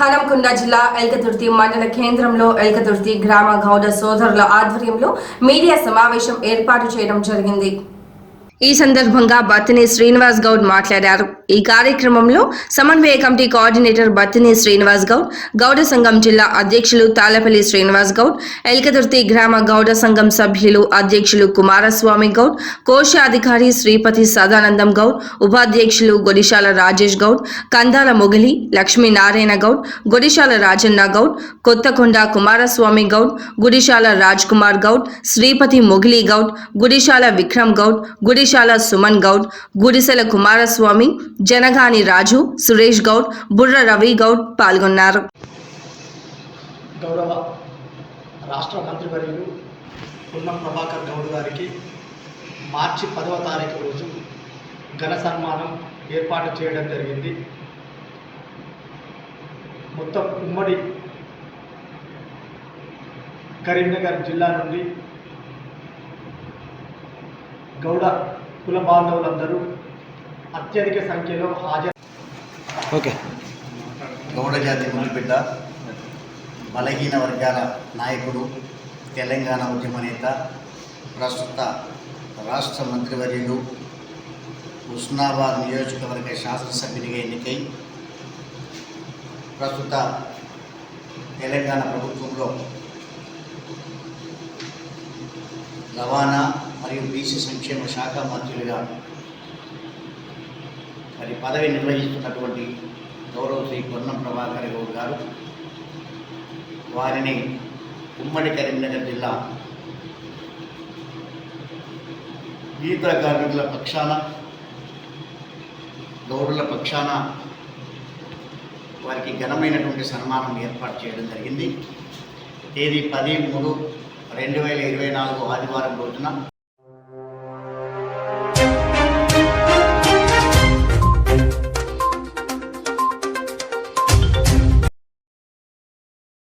హనంకొండ జిల్లా ఎల్కతుర్తి మండల కేంద్రంలో ఎల్కతుర్తి గ్రామ గౌడ సోదరుల ఆధ్వర్యంలో మీడియా సమావేశం ఏర్పాటు చేయడం జరిగింది. ఈ సందర్భంగా బత్తిని శ్రీనివాస్ గౌడ్ మాట్లాడారు. ఈ కార్యక్రమంలో సమన్వయ కమిటీ కోఆర్డినేటర్ బత్తిని శ్రీనివాస్ గౌడ్, గౌడ సంఘం జిల్లా అధ్యక్షులు తాళ్లపల్లి శ్రీనివాస్ గౌడ్, ఎల్కతుర్తి గ్రామ గౌడ సంఘం సభ్యులు అధ్యక్షులు కుమారస్వామి గౌడ్, కోశాధికారి శ్రీపతి సదానందం గౌడ్, ఉపాధ్యక్షులు గొడిశాల రాజేష్ గౌడ్, కందాల మొగలి లక్ష్మీనారాయణ గౌడ్, గొడిశాల రాజన్న గౌడ్, కొత్తకొండ కుమారస్వామి గౌడ్, గుడిశాల రాజ్ కుమార్ గౌడ్, శ్రీపతి మొగిలి గౌడ్, గుడిశాల విక్రమ్ గౌడ్, గుడిశాల సుమన్ గౌడ్, గుడిసెల కుమారస్వామి, జనగాని రాజు, సురేష్ గౌడ్, బుర్ర రవి గౌడ్ పాల్గొన్నారు. గౌరవ రాష్ట్ర మంత్రివర్యులు పొన్నం ప్రభాకర్ గౌడ్ గారికి మార్చి 10వ తారీఖు రోజు ఘన సన్మానం ఏర్పాటు చేయడం జరిగింది. మొత్తం ఉమ్మడి కరీంనగర్ జిల్లా నుండి గౌడ కుల బాంధవులందరూ అత్యధిక సంఖ్యలో హాజరు. గౌడ జాతి ముద్దుబిడ్డ, బలహీన వర్గాల నాయకుడు, తెలంగాణ ఉద్యమ నేత, ప్రస్తుత రాష్ట్ర మంత్రివర్యులు, హుస్నాబాద్ నియోజకవర్గ శాసనసభ్యునిగా ఎన్నికై ప్రస్తుత తెలంగాణ ప్రభుత్వంలో రవాణా మరియు బీసీ సంక్షేమ శాఖ మంత్రులుగా మరి పదవి నిర్వహిస్తున్నటువంటి గౌరవ శ్రీ పొన్నం ప్రభాకర్ గౌడ్ గారు వారిని ఉమ్మడి కరీంనగర్ జిల్లా గీత కార్మికుల పక్షాన, గౌడుల పక్షాన వారికి ఘనమైనటువంటి సన్మానం ఏర్పాటు చేయడం జరిగింది. తేదీ 10/3/2024 ఆదివారం రోజున